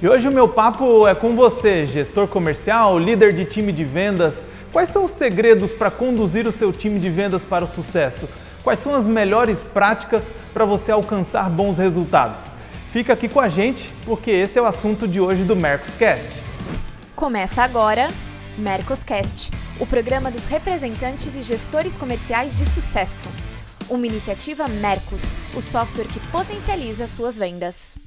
E hoje o meu papo é com você, gestor comercial, líder de time de vendas. Quais são os segredos para conduzir o seu time de vendas para o sucesso? Quais são as melhores práticas para você alcançar bons resultados? Fica aqui com a gente, porque esse é o assunto de hoje do Mercoscast. Começa agora Mercoscast, o programa dos representantes e gestores comerciais de sucesso. Uma iniciativa Mercos, o software que potencializa suas vendas.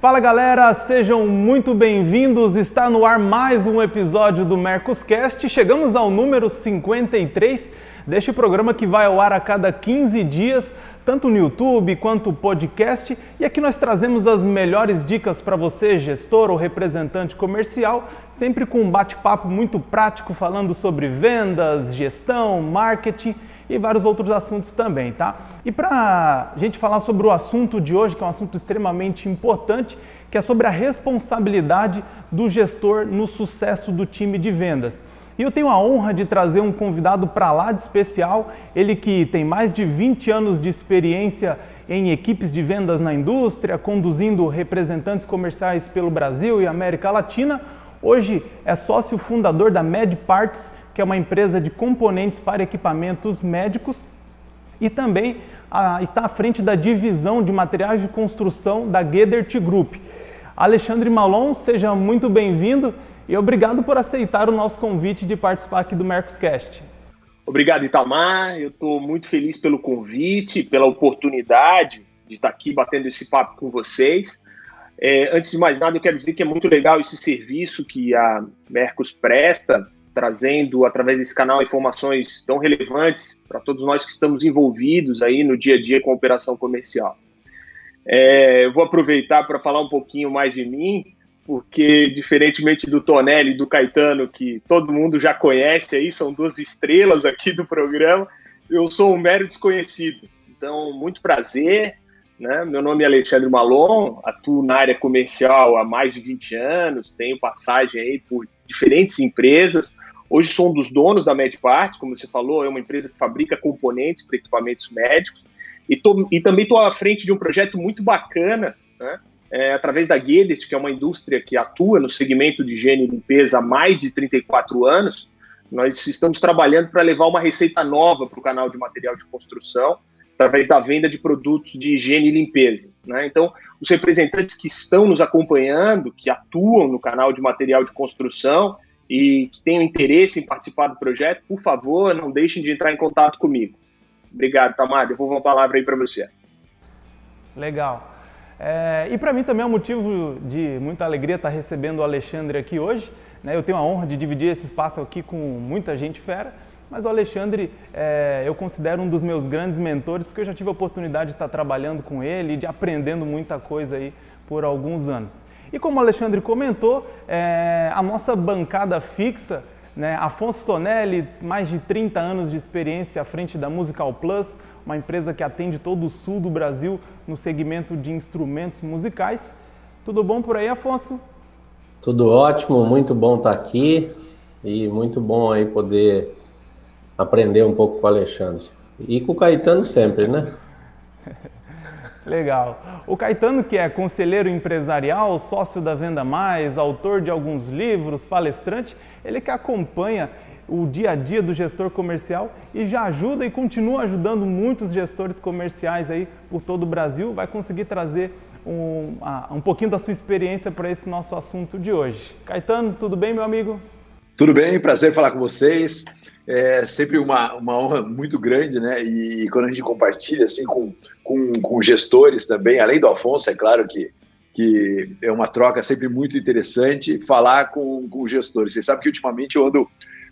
Fala galera, sejam muito bem-vindos. Está no ar mais um episódio do Mercoscast. Chegamos ao número 53 deste programa que vai ao ar a cada 15 dias, tanto no YouTube quanto podcast. E aqui nós trazemos as melhores dicas para você, gestor ou representante comercial, sempre com um bate-papo muito prático, falando sobre vendas, gestão, marketing e vários outros assuntos também, tá? E para a gente falar sobre o assunto de hoje, que é um assunto extremamente importante, que é sobre a responsabilidade do gestor no sucesso do time de vendas. E eu tenho a honra de trazer um convidado para lá de especial, ele que tem mais de 20 anos de experiência em equipes de vendas na indústria, conduzindo representantes comerciais pelo Brasil e América Latina. Hoje é sócio fundador da MedParts, que é uma empresa de componentes para equipamentos médicos, e também está à frente da divisão de materiais de construção da Guedert Group. Alexandre Malon, seja muito bem-vindo e obrigado por aceitar o nosso convite de participar aqui do Mercoscast. Obrigado, Itamar. Eu estou muito feliz pelo convite, pela oportunidade de estar aqui batendo esse papo com vocês. Antes de mais nada, eu quero dizer que é muito legal esse serviço que a Mercos presta, trazendo através desse canal informações tão relevantes para todos nós que estamos envolvidos aí no dia a dia com a operação comercial. Eu vou aproveitar para falar um pouquinho mais de mim, porque diferentemente do Tonelli e do Caetano, que todo mundo já conhece aí, são duas estrelas aqui do programa, eu sou um mero desconhecido. Então, muito prazer, né? Meu nome é Alexandre Malon, atuo na área comercial há mais de 20 anos, tenho passagem aí por diferentes empresas. Hoje sou um dos donos da MedParts, como você falou, é uma empresa que fabrica componentes para equipamentos médicos, e também estou à frente de um projeto muito bacana, né? Através da Guedert, que é uma indústria que atua no segmento de higiene e limpeza há mais de 34 anos, nós estamos trabalhando para levar uma receita nova para o canal de material de construção, através da venda de produtos de higiene e limpeza, né? Então, os representantes que estão nos acompanhando, que atuam no canal de material de construção e que tenham interesse em participar do projeto, por favor, não deixem de entrar em contato comigo. Obrigado, Tamar. Devolvo a palavra aí para você. Legal. E para mim também é um motivo de muita alegria estar recebendo o Alexandre aqui hoje, né? Eu tenho a honra de dividir esse espaço aqui com muita gente fera, mas o Alexandre eu considero um dos meus grandes mentores, porque eu já tive a oportunidade de estar trabalhando com ele e de aprendendo muita coisa aí por alguns anos. E como o Alexandre comentou, a nossa bancada fixa, né, Afonso Tonelli, mais de 30 anos de experiência à frente da Musical Plus, uma empresa que atende todo o sul do Brasil no segmento de instrumentos musicais. Tudo bom por aí, Afonso? Tudo ótimo, muito bom estar aqui e muito bom aí poder aprender um pouco com o Alexandre. E com o Caetano sempre, né? Legal. O Caetano, que é conselheiro empresarial, sócio da Venda Mais, autor de alguns livros, palestrante, ele que acompanha o dia a dia do gestor comercial e já ajuda e continua ajudando muitos gestores comerciais aí por todo o Brasil, vai conseguir trazer um pouquinho da sua experiência para esse nosso assunto de hoje. Caetano, tudo bem, meu amigo? Tudo bem, prazer falar com vocês. É sempre uma honra muito grande, né? E quando a gente compartilha assim com gestores também, além do Afonso, é claro que é uma troca sempre muito interessante falar com gestores. Vocês sabem que ultimamente eu ando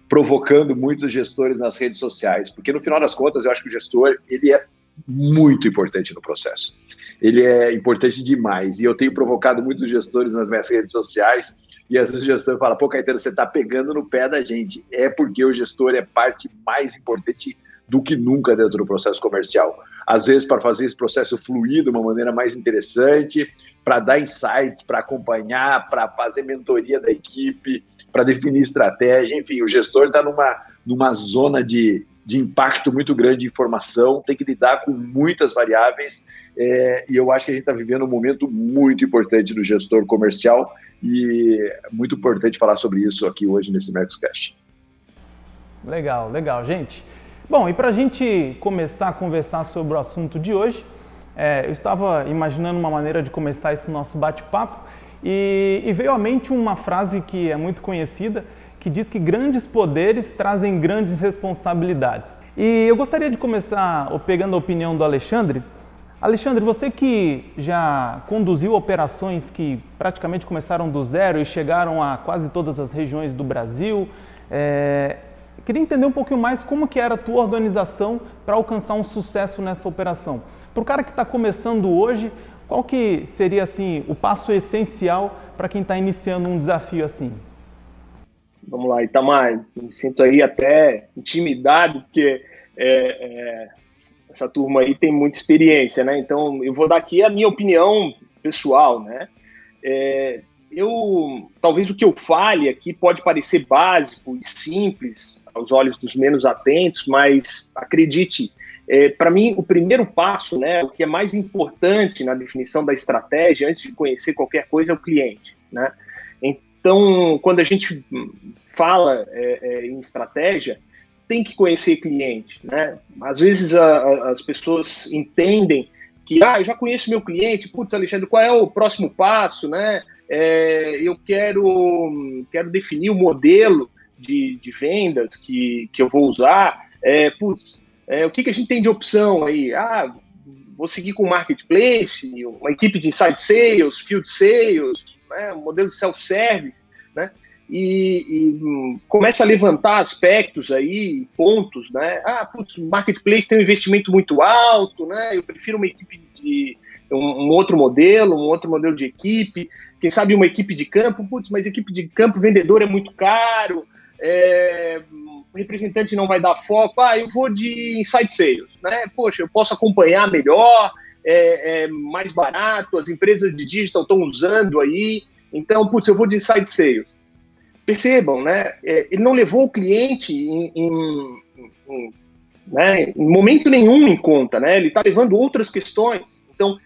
provocando muitos gestores nas redes sociais, porque no final das contas eu acho que o gestor ele é muito importante no processo. Ele é importante demais e eu tenho provocado muitos gestores nas minhas redes sociais e às vezes o gestor fala, pô, Caetano, você está pegando no pé da gente. É porque o gestor é parte mais importante do que nunca dentro do processo comercial. Às vezes para fazer esse processo fluir de uma maneira mais interessante, para dar insights, para acompanhar, para fazer mentoria da equipe, para definir estratégia, enfim, o gestor está numa zona de de impacto muito grande de informação, tem que lidar com muitas variáveis, e eu acho que a gente está vivendo um momento muito importante do gestor comercial, e é muito importante falar sobre isso aqui hoje nesse Mercoscast. Legal, gente. Bom, e para a gente começar a conversar sobre o assunto de hoje, eu estava imaginando uma maneira de começar esse nosso bate-papo e veio à mente uma frase que é muito conhecida, que diz que grandes poderes trazem grandes responsabilidades. E eu gostaria de começar pegando a opinião do Alexandre. Alexandre, você que já conduziu operações que praticamente começaram do zero e chegaram a quase todas as regiões do Brasil, queria entender um pouquinho mais como que era a tua organização para alcançar um sucesso nessa operação. Para o cara que está começando hoje, qual que seria assim, o passo essencial para quem está iniciando um desafio assim? Vamos lá, Itamar, me sinto aí até intimidado, porque essa turma aí tem muita experiência, né? Então, eu vou dar aqui a minha opinião pessoal, né? Talvez o que eu fale aqui pode parecer básico e simples aos olhos dos menos atentos, mas acredite, para mim o primeiro passo, né, o que é mais importante na definição da estratégia, antes de conhecer qualquer coisa, é o cliente, né? Então, quando a gente fala em estratégia, tem que conhecer cliente, né? Às vezes as pessoas entendem que, eu já conheço meu cliente, putz, Alexandre, qual é o próximo passo, né? Eu quero definir o modelo de vendas que eu vou usar, o que a gente tem de opção aí? Vou seguir com o marketplace, uma equipe de inside sales, field sales, né, um modelo de self-service, né? E começa a levantar aspectos aí, pontos, né? O marketplace tem um investimento muito alto, né? Eu prefiro uma equipe de um outro modelo de equipe, quem sabe uma equipe de campo, mas equipe de campo, vendedor é muito caro, o representante não vai dar foco, eu vou de inside sales, né? Poxa, eu posso acompanhar melhor, é mais barato, as empresas de digital estão usando aí, então, eu vou de inside sales. Percebam, né? Ele não levou o cliente em momento nenhum em conta, né? Ele está levando outras questões. Então,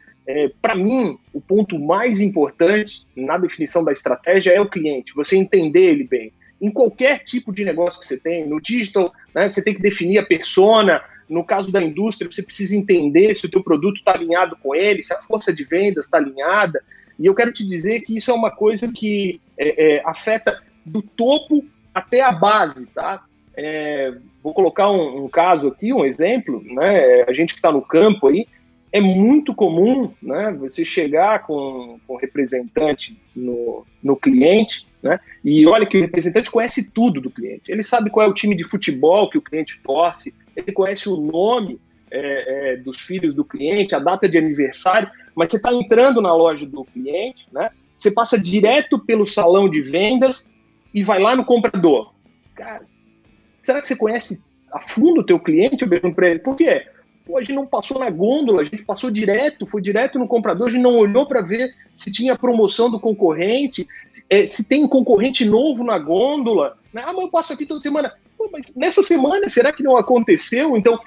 para mim, o ponto mais importante na definição da estratégia é o cliente, você entender ele bem. Em qualquer tipo de negócio que você tem, no digital, né, você tem que definir a persona. No caso da indústria, você precisa entender se o teu produto está alinhado com ele, se a força de vendas está alinhada. E eu quero te dizer que isso é uma coisa que afeta do topo até a base, tá? Vou colocar um caso aqui, um exemplo, né? A gente que está no campo aí, é muito comum, né, você chegar com um representante no cliente, né, e olha que o representante conhece tudo do cliente. Ele sabe qual é o time de futebol que o cliente torce, ele conhece o nome dos filhos do cliente, a data de aniversário, mas você está entrando na loja do cliente, né, você passa direto pelo salão de vendas e vai lá no comprador. Cara, será que você conhece a fundo o teu cliente? Eu pergunto para ele, por quê? A gente não passou na gôndola, a gente passou direto, foi direto no comprador, a gente não olhou para ver se tinha promoção do concorrente, se tem um concorrente novo na gôndola. Mas eu passo aqui toda semana. Mas nessa semana, será que não aconteceu? Então,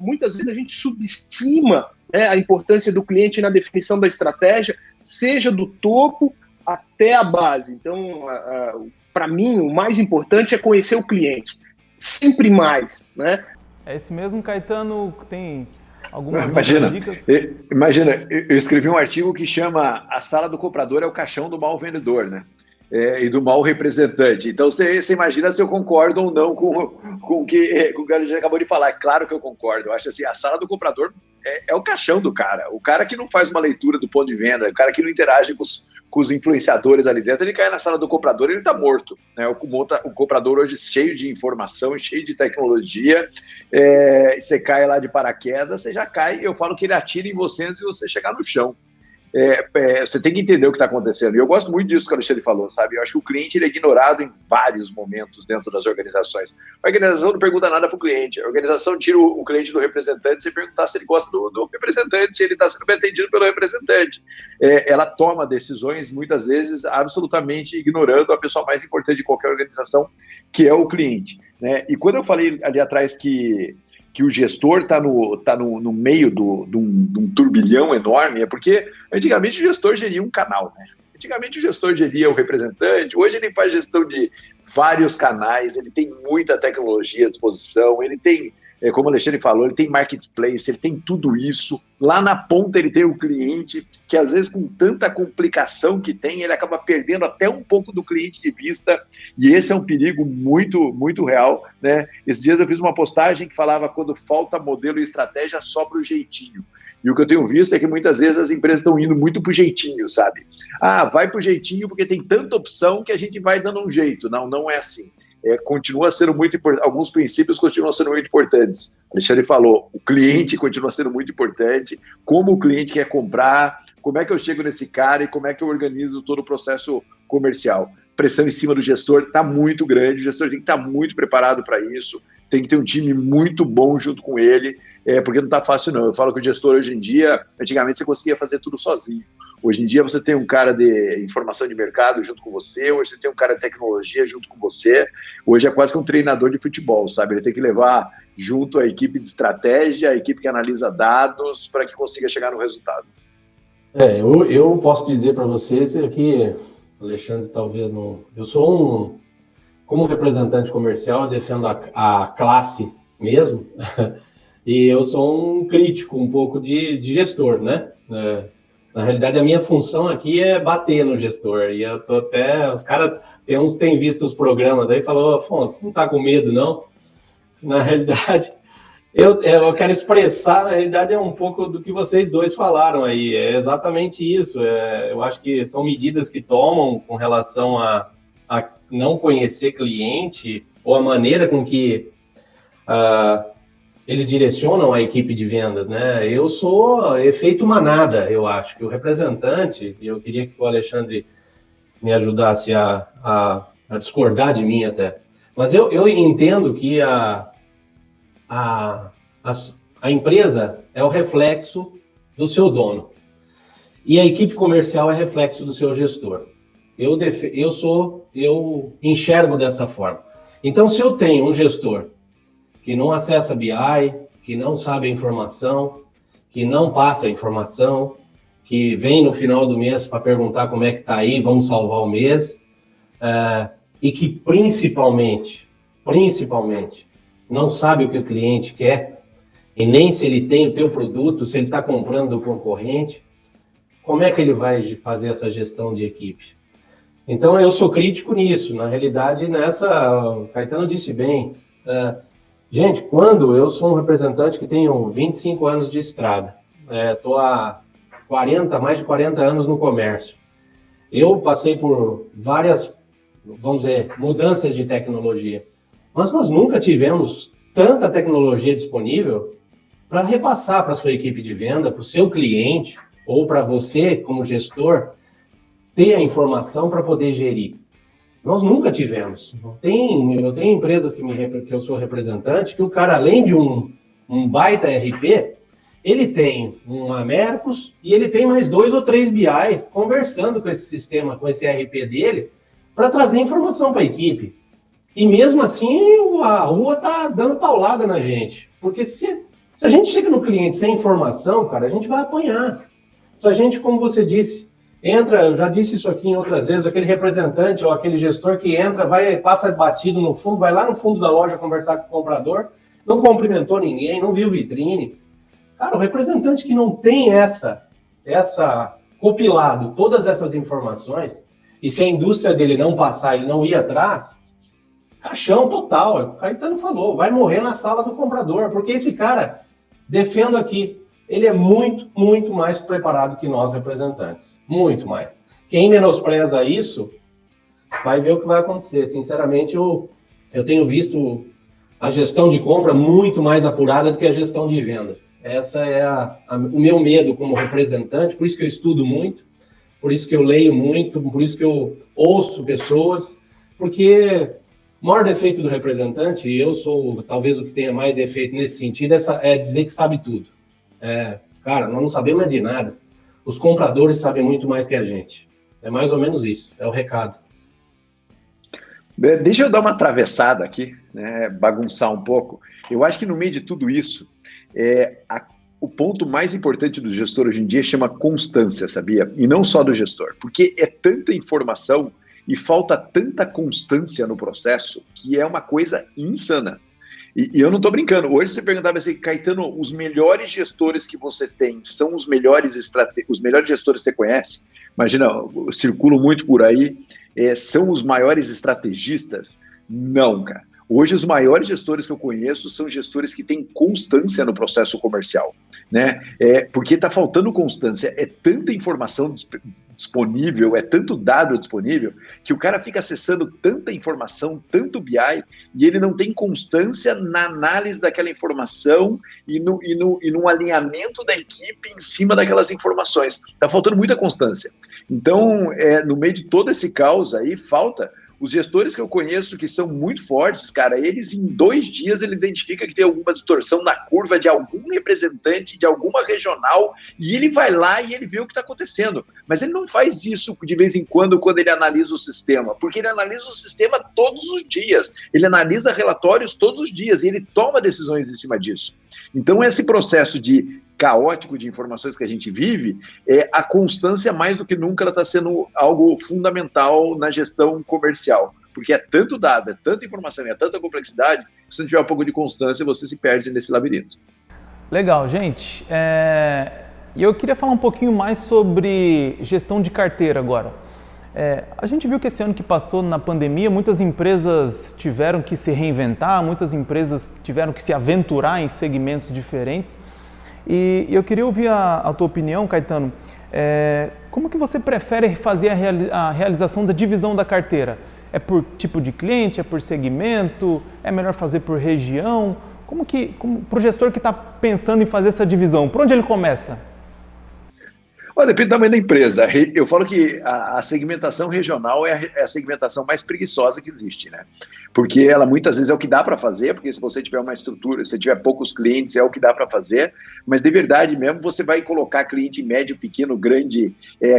muitas vezes a gente subestima, né, a importância do cliente na definição da estratégia, seja do topo até a base. Então, para mim, o mais importante é conhecer o cliente. Sempre mais, né? É isso mesmo, Caetano? Tem algumas dicas? Imagina, eu escrevi um artigo que chama A Sala do Comprador é o Caixão do Mau Vendedor, né? E do mau representante. Então, você imagina se eu concordo ou não com o que o cara já acabou de falar. Claro que eu concordo. Eu acho assim, a sala do comprador é o caixão do cara. O cara que não faz uma leitura do ponto de venda, o cara que não interage com os influenciadores ali dentro, ele cai na sala do comprador e ele está morto, né? O comprador hoje cheio de informação, cheio de tecnologia, você cai lá de paraquedas, você já cai, eu falo que ele atira em você antes de você chegar no chão. você tem que entender o que está acontecendo. E eu gosto muito disso que o Alexandre falou, sabe? Eu acho que o cliente ele é ignorado em vários momentos dentro das organizações. A organização não pergunta nada para o cliente. A organização tira o cliente do representante sem perguntar se ele gosta do representante, se ele está sendo bem atendido pelo representante. Ela toma decisões, muitas vezes, absolutamente ignorando a pessoa mais importante de qualquer organização, que é o cliente, né? E quando eu falei ali atrás que o gestor está no meio de um turbilhão enorme, é porque antigamente o gestor geria um canal, né? Antigamente o gestor geria o representante, hoje ele faz gestão de vários canais, ele tem muita tecnologia à disposição, ele tem, como o Alexandre falou, ele tem marketplace, ele tem tudo isso. Lá na ponta ele tem o cliente, que às vezes com tanta complicação que tem, ele acaba perdendo até um pouco do cliente de vista, e esse é um perigo muito, muito real, né? Esses dias eu fiz uma postagem que falava quando falta modelo e estratégia, sobra o jeitinho. E o que eu tenho visto é que muitas vezes as empresas estão indo muito pro jeitinho, sabe? Vai pro jeitinho porque tem tanta opção que a gente vai dando um jeito. Não, não é assim. Continua sendo muito importante, alguns princípios continuam sendo muito importantes. O Alexandre falou, o cliente continua sendo muito importante, como o cliente quer comprar, como é que eu chego nesse cara e como é que eu organizo todo o processo comercial. Pressão em cima do gestor está muito grande, o gestor tem que estar muito preparado para isso, tem que ter um time muito bom junto com ele, porque não está fácil não. Eu falo que o gestor hoje em dia, antigamente você conseguia fazer tudo sozinho. Hoje em dia você tem um cara de informação de mercado junto com você, hoje você tem um cara de tecnologia junto com você, hoje é quase que um treinador de futebol, sabe? Ele tem que levar junto a equipe de estratégia, a equipe que analisa dados para que consiga chegar no resultado. Eu posso dizer para vocês aqui, Alexandre, talvez não... Eu sou como representante comercial, eu defendo a classe mesmo, e eu sou um crítico um pouco de gestor, né? Na realidade, a minha função aqui é bater no gestor. E eu tô até... Os caras... Tem uns que têm visto os programas aí e falam, Afonso, não tá com medo, não? Na realidade, eu quero expressar, na realidade, é um pouco do que vocês dois falaram aí. É exatamente isso. Eu acho que são medidas que tomam com relação a não conhecer cliente ou a maneira com que... eles direcionam a equipe de vendas, né? Eu sou efeito manada, eu acho que o representante, e eu queria que o Alexandre me ajudasse a discordar de mim até, mas eu entendo que a empresa é o reflexo do seu dono e a equipe comercial é reflexo do seu gestor. Eu enxergo dessa forma. Então, se eu tenho um gestor que não acessa BI, que não sabe a informação, que não passa a informação, que vem no final do mês para perguntar como é que está aí, vamos salvar o mês, e que principalmente, não sabe o que o cliente quer, e nem se ele tem o teu produto, se ele está comprando do concorrente, como é que ele vai fazer essa gestão de equipe? Então, eu sou crítico nisso. Na realidade, o Caetano disse bem, gente, quando eu sou um representante que tenho 25 anos de estrada, estou há mais de 40 anos no comércio, eu passei por várias, vamos dizer, mudanças de tecnologia, mas nós nunca tivemos tanta tecnologia disponível para repassar para a sua equipe de venda, para o seu cliente, ou para você, como gestor, ter a informação para poder gerir. Nós nunca tivemos. Eu tenho empresas que eu sou representante, que o cara, além de um baita RP, ele tem uma Mercos e ele tem mais 2 ou 3 BIs conversando com esse sistema, com esse RP dele, para trazer informação para a equipe. E mesmo assim, a rua está dando paulada na gente. Porque se a gente chega no cliente sem informação, cara, a gente vai apanhar. Se a gente, como você disse, eu já disse isso aqui em outras vezes, aquele representante ou aquele gestor que entra, passa batido no fundo, vai lá no fundo da loja conversar com o comprador, não cumprimentou ninguém, não viu vitrine. Cara, o representante que não tem essa compilado todas essas informações, e se a indústria dele não passar, ele não ir atrás, caixão total, o Caetano falou, vai morrer na sala do comprador, porque esse cara, defendo aqui, ele é muito, muito mais preparado que nós representantes. Muito mais. Quem menospreza isso, vai ver o que vai acontecer. Sinceramente, eu tenho visto a gestão de compra muito mais apurada do que a gestão de venda. Essa é o meu medo como representante, por isso que eu estudo muito, por isso que eu leio muito, por isso que eu ouço pessoas, porque o maior defeito do representante, e eu sou talvez o que tenha mais defeito nesse sentido, é dizer que sabe tudo. Cara, nós não sabemos de nada. Os compradores sabem muito mais que a gente. É mais ou menos isso, é o recado. Deixa eu dar uma atravessada aqui, né, bagunçar um pouco. Eu acho que no meio de tudo isso, o ponto mais importante do gestor hoje em dia chama constância, sabia? E não só do gestor, porque é tanta informação e falta tanta constância no processo que é uma coisa insana. E eu não estou brincando. Hoje você perguntava assim, Caetano, os melhores gestores que você tem são os melhores gestores que você conhece? Imagina, eu circulo muito por aí, são os maiores estrategistas? Não, cara. Hoje, os maiores gestores que eu conheço são gestores que têm constância no processo comercial, né? Porque está faltando constância, é tanta informação disponível, é tanto dado disponível, que o cara fica acessando tanta informação, tanto BI, e ele não tem constância na análise daquela informação e no alinhamento da equipe em cima daquelas informações. Está faltando muita constância. Então, no meio de todo esse caos aí, falta... Os gestores que eu conheço que são muito fortes, cara, eles em 2 dias ele identifica que tem alguma distorção na curva de algum representante, de alguma regional, e ele vai lá e ele vê o que está acontecendo. Mas ele não faz isso de vez em quando ele analisa o sistema, porque ele analisa o sistema todos os dias, ele analisa relatórios todos os dias e ele toma decisões em cima disso. Então esse processo caótico de informações que a gente vive, a constância mais do que nunca ela está sendo algo fundamental na gestão comercial, porque é tanto dado, é tanta informação, é tanta complexidade, que se não tiver um pouco de constância, você se perde nesse labirinto. Legal, gente. E eu queria falar um pouquinho mais sobre gestão de carteira agora. A gente viu que esse ano que passou na pandemia, muitas empresas tiveram que se reinventar, muitas empresas tiveram que se aventurar em segmentos diferentes. E eu queria ouvir a tua opinião, Caetano. Como que você prefere fazer a realização da divisão da carteira? É por tipo de cliente, é por segmento, é melhor fazer por região? Para o gestor que está pensando em fazer essa divisão, por onde ele começa? Depende do tamanho da empresa. Eu falo que a segmentação regional é a segmentação mais preguiçosa que existe, né? Porque ela muitas vezes é o que dá para fazer, porque se você tiver uma estrutura, se tiver poucos clientes, é o que dá para fazer, mas de verdade mesmo você vai colocar cliente médio, pequeno, grande,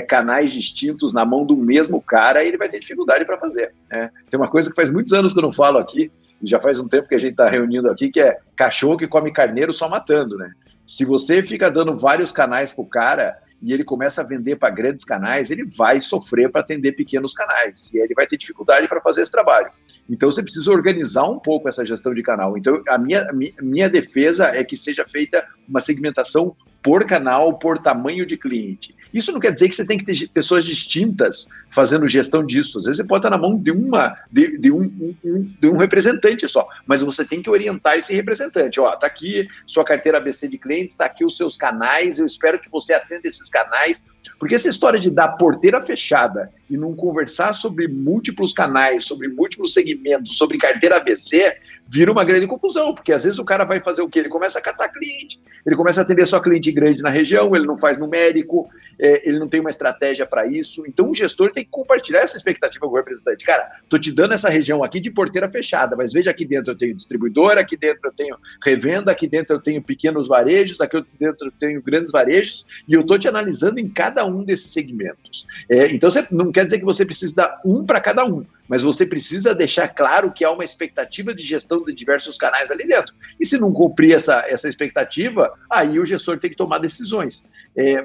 canais distintos na mão do mesmo cara e ele vai ter dificuldade para fazer, né? Tem uma coisa que faz muitos anos que eu não falo aqui, e já faz um tempo que a gente está reunindo aqui, que é cachorro que come carneiro só matando, né? Se você fica dando vários canais pro cara e ele começa a vender para grandes canais, ele vai sofrer para atender pequenos canais, e aí ele vai ter dificuldade para fazer esse trabalho. Então você precisa organizar um pouco essa gestão de canal. Então a minha defesa é que seja feita uma segmentação por canal, por tamanho de cliente. Isso não quer dizer que você tem que ter pessoas distintas fazendo gestão disso. Às vezes você pode estar na mão de um representante só, mas você tem que orientar esse representante. Tá aqui sua carteira ABC de clientes, está aqui os seus canais, eu espero que você atenda esses canais, porque essa história de dar porteira fechada e não conversar sobre múltiplos canais, sobre múltiplos segmentos, sobre carteira ABC, vira uma grande confusão, porque às vezes o cara vai fazer o quê? Ele começa a catar cliente, ele começa a atender só cliente grande na região, ele não faz numérico, ele não tem uma estratégia para isso. Então o gestor tem que compartilhar essa expectativa com o representante. Cara, tô te dando essa região aqui de porteira fechada, mas veja, aqui dentro eu tenho distribuidor, aqui dentro eu tenho revenda, aqui dentro eu tenho pequenos varejos, aqui dentro eu tenho grandes varejos, e eu tô te analisando em cada um desses segmentos. Então você não quer dizer que você precisa dar um para cada um, mas você precisa deixar claro que há uma expectativa de gestão de diversos canais ali dentro. E se não cumprir essa expectativa, aí o gestor tem que tomar decisões.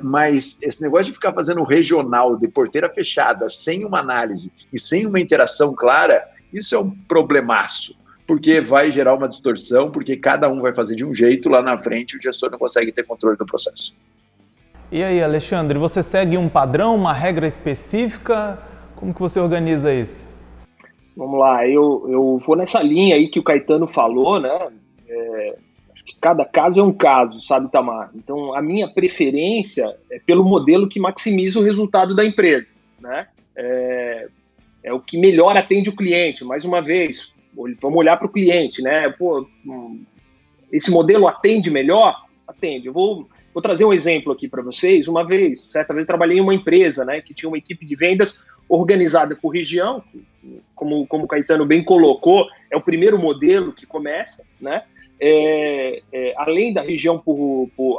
Mas esse negócio de ficar fazendo regional de porteira fechada, sem uma análise e sem uma interação clara, isso é um problemaço, porque vai gerar uma distorção, porque cada um vai fazer de um jeito, lá na frente o gestor não consegue ter controle do processo. E aí, Alexandre, você segue um padrão, uma regra específica? Como que você organiza isso? Vamos lá, eu vou nessa linha aí que o Caetano falou, né? Acho que cada caso é um caso, sabe, Itamar? Então, a minha preferência é pelo modelo que maximiza o resultado da empresa, né? É o que melhor atende o cliente. Mais uma vez, vamos olhar para o cliente, né? Esse modelo atende melhor? atende. Eu vou trazer um exemplo aqui para vocês. Uma vez, certa vez, trabalhei em uma empresa, né, que tinha uma equipe de vendas organizada por região, como o Caetano bem colocou, é o primeiro modelo que começa, né? Além da região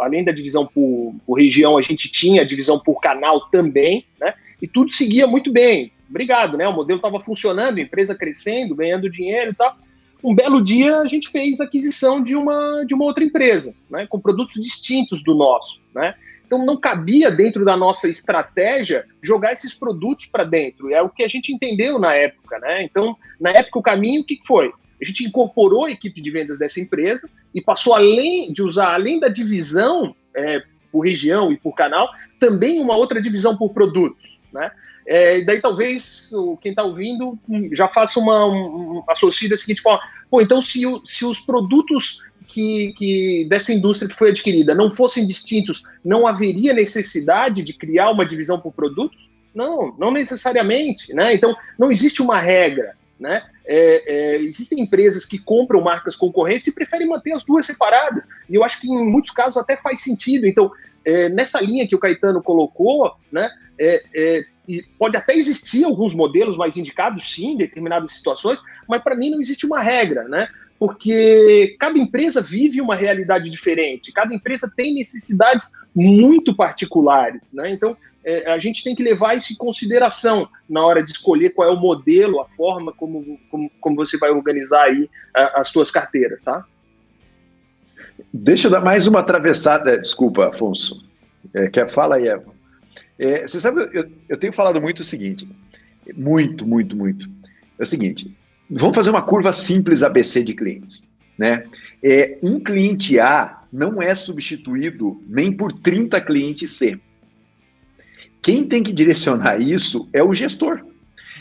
além da divisão por região, a gente tinha a divisão por canal também, né? E tudo seguia muito bem. Obrigado, né? O modelo estava funcionando, a empresa crescendo, ganhando dinheiro e tal. Um belo dia a gente fez aquisição de uma outra empresa, né? Com produtos distintos do nosso, né? Então não cabia dentro da nossa estratégia jogar esses produtos para dentro. É o que a gente entendeu na época, né? Então, na época, o caminho, o que foi? A gente incorporou a equipe de vendas dessa empresa e passou além da divisão por região e por canal, também uma outra divisão por produtos, né? Daí talvez quem está ouvindo já faça associe da seguinte forma: pô, então se os produtos dessa indústria que foi adquirida não fossem distintos, não haveria necessidade de criar uma divisão por produtos? Não necessariamente, né? Então não existe uma regra, né? Existem empresas que compram marcas concorrentes e preferem manter as duas separadas, e eu acho que em muitos casos até faz sentido. Então, nessa linha que o Caetano colocou, né, pode até existir alguns modelos mais indicados, sim, em determinadas situações, mas para mim não existe uma regra, né? Porque cada empresa vive uma realidade diferente, cada empresa tem necessidades muito particulares, né? Então, a gente tem que levar isso em consideração na hora de escolher qual é o modelo, a forma como você vai organizar aí as suas carteiras, tá? Deixa eu dar mais uma atravessada. Desculpa, Afonso. Fala aí, Eva. Você sabe, eu tenho falado muito o seguinte, muito. É o seguinte, vamos fazer uma curva simples ABC de clientes, né? Um cliente A não é substituído nem por 30 clientes C. Quem tem que direcionar isso é o gestor.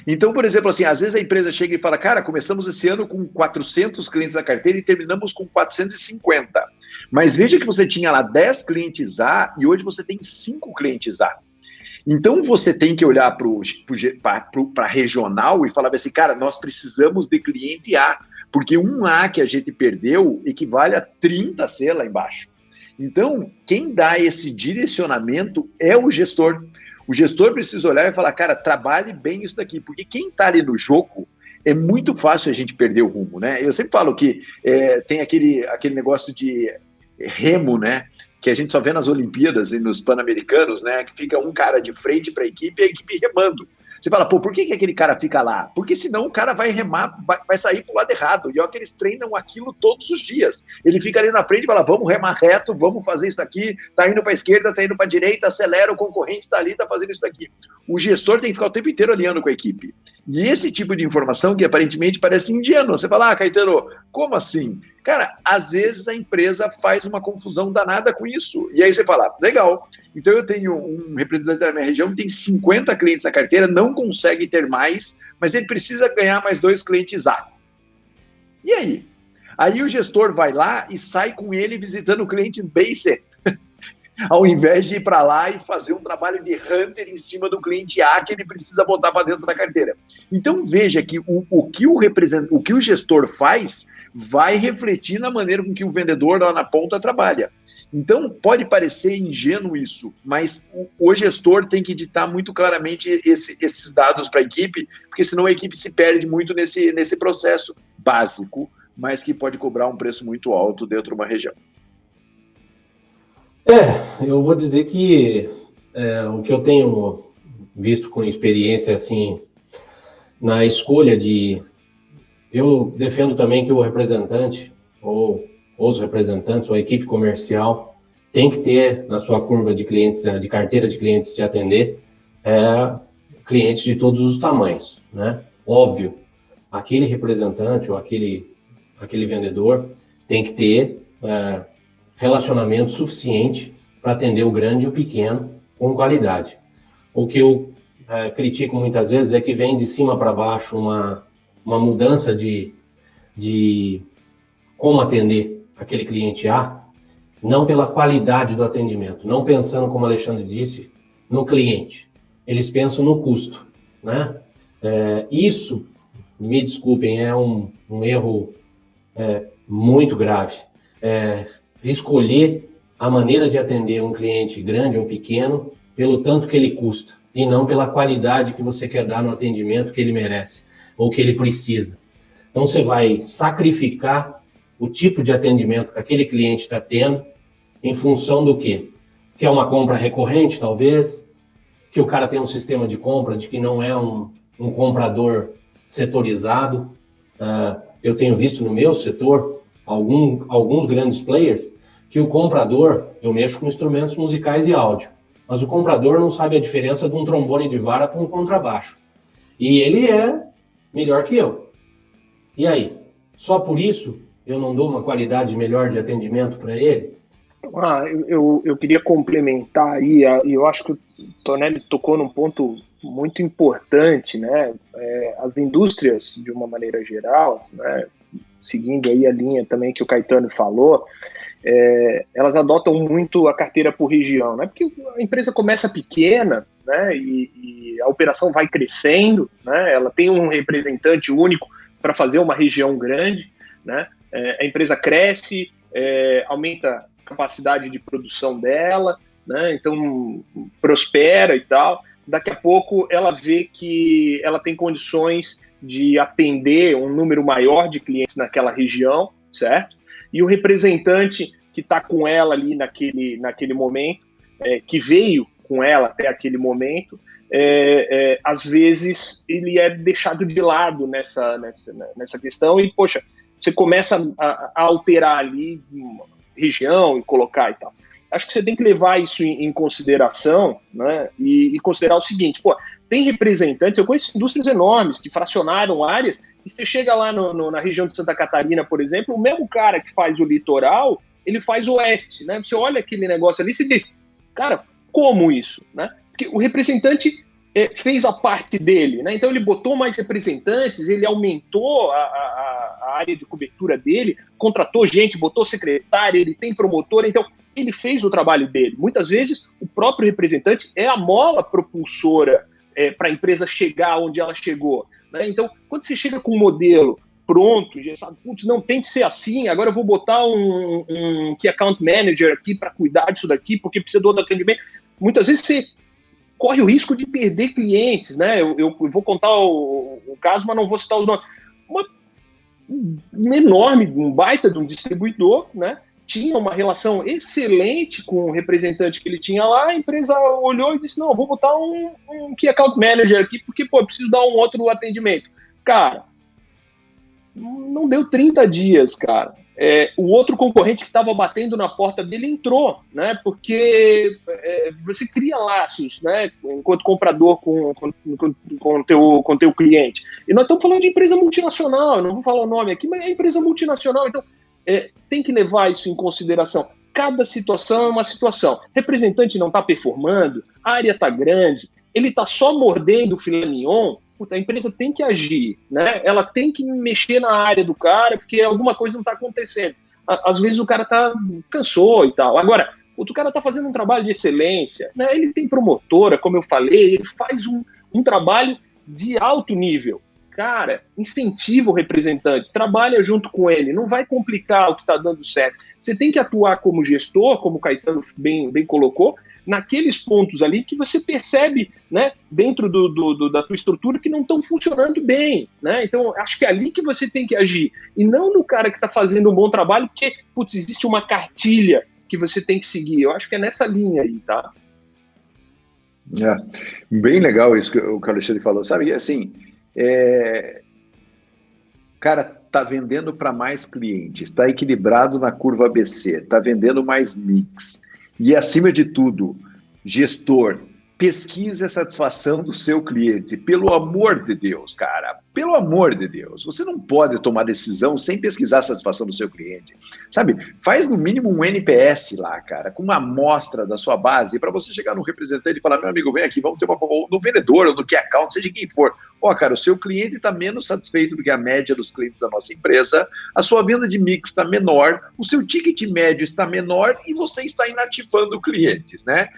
Então, por exemplo, assim, às vezes a empresa chega e fala, cara, começamos esse ano com 400 clientes na carteira e terminamos com 450. Mas veja que você tinha lá 10 clientes A e hoje você tem 5 clientes A. Então, você tem que olhar para regional e falar assim, cara, nós precisamos de cliente A, porque um A que a gente perdeu equivale a 30 C lá embaixo. Então, quem dá esse direcionamento é o gestor. O gestor precisa olhar e falar, cara, trabalhe bem isso daqui, porque quem está ali no jogo é muito fácil a gente perder o rumo, né? Eu sempre falo que tem aquele negócio de remo, né? Que a gente só vê nas Olimpíadas e nos Pan-Americanos, né? Que fica um cara de frente para a equipe remando. Você fala, pô, por que aquele cara fica lá? Porque senão o cara vai remar, vai sair pro lado errado. E olha que eles treinam aquilo todos os dias. Ele fica ali na frente e fala, vamos remar reto, vamos fazer isso aqui, tá indo para a esquerda, tá indo para a direita, acelera, o concorrente tá ali, tá fazendo isso daqui. O gestor tem que ficar o tempo inteiro alinhando com a equipe. E esse tipo de informação que aparentemente parece ingênuo. Você fala, Caetano, como assim? Cara, às vezes a empresa faz uma confusão danada com isso. E aí você fala, legal, então eu tenho um representante da minha região que tem 50 clientes na carteira, não consegue ter mais, mas ele precisa ganhar mais 2 clientes A. E aí? Aí o gestor vai lá e sai com ele visitando clientes B e C. Ao invés de ir para lá e fazer um trabalho de hunter em cima do cliente A que ele precisa botar para dentro da carteira. Então veja que o que o gestor faz vai refletir na maneira com que o vendedor lá na ponta trabalha. Então, pode parecer ingênuo isso, mas o gestor tem que ditar muito claramente esses dados para a equipe, porque senão a equipe se perde muito nesse processo básico, mas que pode cobrar um preço muito alto dentro de uma região. Eu vou dizer que o que eu tenho visto com experiência, assim, na escolha de... Eu defendo também que o representante, ou os representantes, ou a equipe comercial, tem que ter na sua curva de clientes, de carteira de clientes de atender, clientes de todos os tamanhos, né? Óbvio, aquele representante ou aquele vendedor tem que ter relacionamento suficiente para atender o grande e o pequeno com qualidade. O que eu critico muitas vezes é que vem de cima para baixo uma mudança de como atender aquele cliente A, não pela qualidade do atendimento, não pensando, como o Alexandre disse, no cliente. Eles pensam no custo, né? Isso, me desculpem, é um erro muito grave. Escolher a maneira de atender um cliente grande ou pequeno pelo tanto que ele custa, e não pela qualidade que você quer dar no atendimento que ele merece, ou que ele precisa. Então, você vai sacrificar o tipo de atendimento que aquele cliente está tendo em função do quê? Que é uma compra recorrente, talvez, que o cara tem um sistema de compra, de que não é um comprador setorizado. Eu tenho visto no meu setor alguns grandes players que o comprador, eu mexo com instrumentos musicais e áudio, mas o comprador não sabe a diferença de um trombone de vara para um contrabaixo. E ele é melhor que eu. E aí? Só por isso eu não dou uma qualidade melhor de atendimento para ele? Eu queria complementar aí, e eu acho que o Tonelli tocou num ponto muito importante, né? As indústrias, de uma maneira geral, né, seguindo aí a linha também que o Caetano falou, elas adotam muito a carteira por região, né? Porque a empresa começa pequena, né? E a operação vai crescendo, né? Ela tem um representante único para fazer uma região grande, né? A empresa cresce, aumenta a capacidade de produção dela, né? Então prospera e tal. Daqui a pouco ela vê que ela tem condições de atender um número maior de clientes naquela região, certo? E o representante que está com ela ali naquele momento, que veio com ela até aquele momento, às vezes ele é deixado de lado nessa questão e, poxa, você começa a alterar ali uma região e colocar e tal. Acho que você tem que levar isso em consideração, né? E considerar o seguinte, pô, tem representantes, eu conheço indústrias enormes que fracionaram áreas, e você chega lá na região de Santa Catarina, por exemplo, o mesmo cara que faz o litoral, ele faz o oeste, né? Você olha aquele negócio ali e você diz, cara, como isso, né? Porque o representante fez a parte dele, né? Então ele botou mais representantes, ele aumentou a área de cobertura dele, contratou gente, botou secretária, ele tem promotor, então ele fez o trabalho dele. Muitas vezes o próprio representante é a mola propulsora para a empresa chegar onde ela chegou, né? Então, quando você chega com um modelo pronto, já sabe, putz, não tem que ser assim, agora eu vou botar um Key Account Manager aqui para cuidar disso daqui, porque precisa do outro atendimento. Muitas vezes você corre o risco de perder clientes, né? Eu vou contar o caso, mas não vou citar os nomes. Um baita de um distribuidor, né? Tinha uma relação excelente com o representante que ele tinha lá, a empresa olhou e disse, não, eu vou botar um Key Account Manager aqui, porque, pô, eu preciso dar um outro atendimento. Cara, não deu 30 dias, cara. O outro concorrente que estava batendo na porta dele entrou, né? Porque você cria laços, né? Enquanto comprador com teu cliente. E nós estamos falando de empresa multinacional, eu não vou falar o nome aqui, mas é empresa multinacional, então tem que levar isso em consideração. Cada situação é uma situação. Representante não está performando, a área está grande, ele está só mordendo o filé mignon, a empresa tem que agir, né? Ela tem que mexer na área do cara, porque alguma coisa não está acontecendo. Às vezes o cara cansou e tal. Agora, outro cara está fazendo um trabalho de excelência, né? Ele tem promotora, como eu falei, ele faz um trabalho de alto nível. Cara, incentiva o representante, trabalha junto com ele, não vai complicar o que está dando certo. Você tem que atuar como gestor, como o Caetano bem colocou, naqueles pontos ali que você percebe, né, dentro da tua estrutura que não estão funcionando bem, né? Então, acho que é ali que você tem que agir, e não no cara que está fazendo um bom trabalho, porque, putz, existe uma cartilha que você tem que seguir. Eu acho que é nessa linha aí, tá? Bem legal isso que o Alexandre falou, sabe? E assim, cara, tá vendendo para mais clientes, está equilibrado na curva ABC, tá vendendo mais mix. E, acima de tudo, gestor, pesquise a satisfação do seu cliente. Pelo amor de Deus, cara. Pelo amor de Deus. Você não pode tomar decisão sem pesquisar a satisfação do seu cliente. Sabe? Faz, no mínimo, um NPS lá, cara, com uma amostra da sua base, para você chegar no representante e falar, meu amigo, vem aqui, vamos ter no vendedor ou no key account, seja quem for. Cara, o seu cliente está menos satisfeito do que a média dos clientes da nossa empresa, a sua venda de mix está menor, o seu ticket médio está menor e você está inativando clientes, né?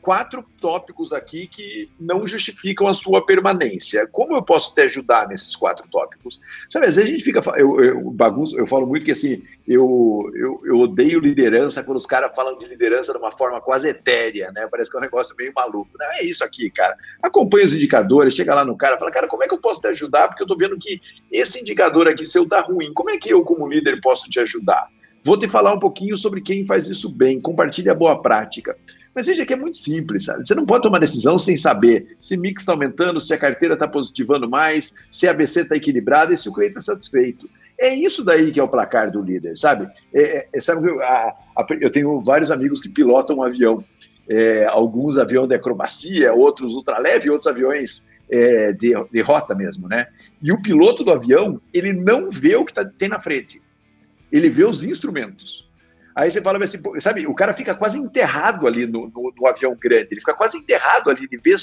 4 tópicos aqui que não justificam a sua permanência. Como eu posso te ajudar nesses 4 tópicos? Sabe, às vezes a gente fica... Eu falo muito que, assim, eu odeio liderança quando os caras falam de liderança de uma forma quase etérea, né? Parece que é um negócio meio maluco. Não é isso aqui, cara. Acompanha os indicadores, chega lá no cara, fala, cara, como é que eu posso te ajudar? Porque eu tô vendo que esse indicador aqui seu tá ruim. Como é que eu, como líder, posso te ajudar? Vou te falar um pouquinho sobre quem faz isso bem, compartilha a boa prática. Mas veja que é muito simples, sabe? Você não pode tomar decisão sem saber se mix está aumentando, se a carteira está positivando mais, se a ABC está equilibrada e se o cliente está satisfeito. É isso daí que é o placar do líder, sabe? Sabe eu tenho vários amigos que pilotam um avião. Alguns aviões de acrobacia, outros ultraleve, outros aviões de rota mesmo, né? E o piloto do avião, ele não vê o que tem na frente. Ele vê os instrumentos. Aí você fala assim, sabe, o cara fica quase enterrado ali no avião grande, ele fica quase enterrado ali, ele vê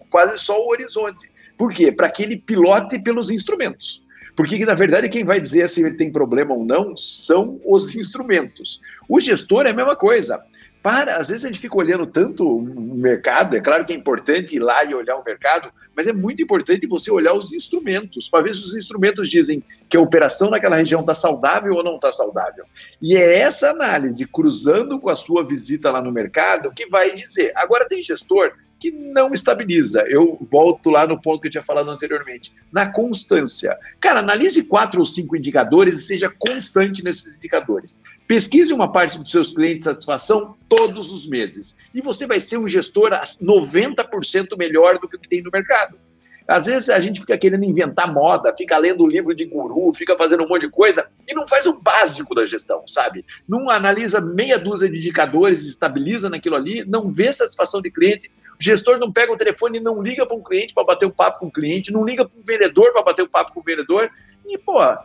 quase só o horizonte. Por quê? Para que ele pilote pelos instrumentos. Porque, na verdade, quem vai dizer se ele tem problema ou não são os instrumentos. O gestor é a mesma coisa. Às vezes a gente fica olhando tanto o mercado, é claro que é importante ir lá e olhar o mercado, mas é muito importante você olhar os instrumentos, para ver se os instrumentos dizem que a operação naquela região está saudável ou não está saudável. E é essa análise, cruzando com a sua visita lá no mercado, que vai dizer. Agora tem gestor que não estabiliza. Eu volto lá no ponto que eu tinha falado anteriormente, na constância. Cara, analise 4 ou 5 indicadores e seja constante nesses indicadores. Pesquise uma parte dos seus clientes de satisfação todos os meses. E você vai ser um gestor 90% melhor do que o que tem no mercado. Às vezes a gente fica querendo inventar moda, fica lendo livro de guru, fica fazendo um monte de coisa e não faz o básico da gestão, sabe? Não analisa meia dúzia de indicadores, estabiliza naquilo ali, não vê satisfação de cliente. O gestor não pega o telefone e não liga para um cliente para bater um papo com o cliente, não liga para um vendedor para bater um papo com o vendedor. E,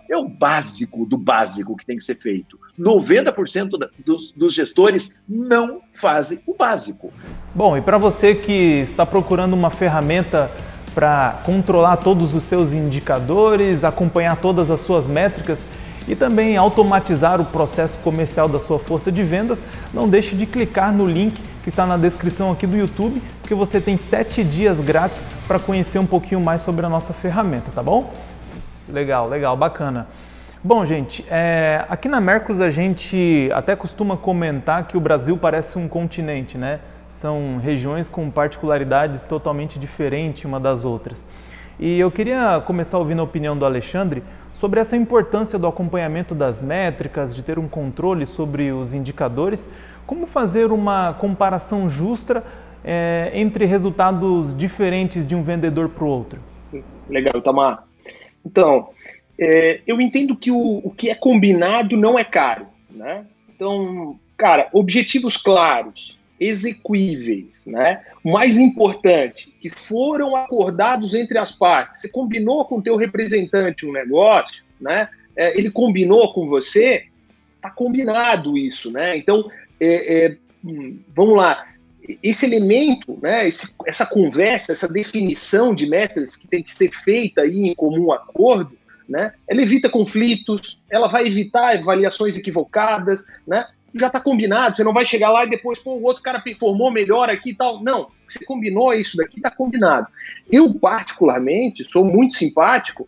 é o básico do básico que tem que ser feito. 90% dos gestores não fazem o básico. Bom, e para você que está procurando uma ferramenta para controlar todos os seus indicadores, acompanhar todas as suas métricas e também automatizar o processo comercial da sua força de vendas, não deixe de clicar no link que está na descrição aqui do YouTube, porque você tem 7 dias grátis para conhecer um pouquinho mais sobre a nossa ferramenta, tá bom? Legal, bacana. Bom, gente, aqui na Mercos a gente até costuma comentar que o Brasil parece um continente, né? São regiões com particularidades totalmente diferentes uma das outras. E eu queria começar ouvindo a opinião do Alexandre sobre essa importância do acompanhamento das métricas, de ter um controle sobre os indicadores, como fazer uma comparação justa entre resultados diferentes de um vendedor para o outro. Legal, Itamar. Então, eu entendo que o que é combinado não é caro, né? Então, cara, objetivos claros, execuíveis, né? O mais importante, que foram acordados entre as partes. Você combinou com o teu representante um negócio, né? Ele combinou com você, tá combinado isso, né? Então, vamos lá. Esse elemento, né, essa conversa, essa definição de metas que tem que ser feita aí em comum acordo, né, ela evita conflitos, ela vai evitar avaliações equivocadas, né? Já está combinado, você não vai chegar lá e depois, o outro cara performou melhor aqui e tal. Não, você combinou isso daqui, está combinado. Eu, particularmente, sou muito simpático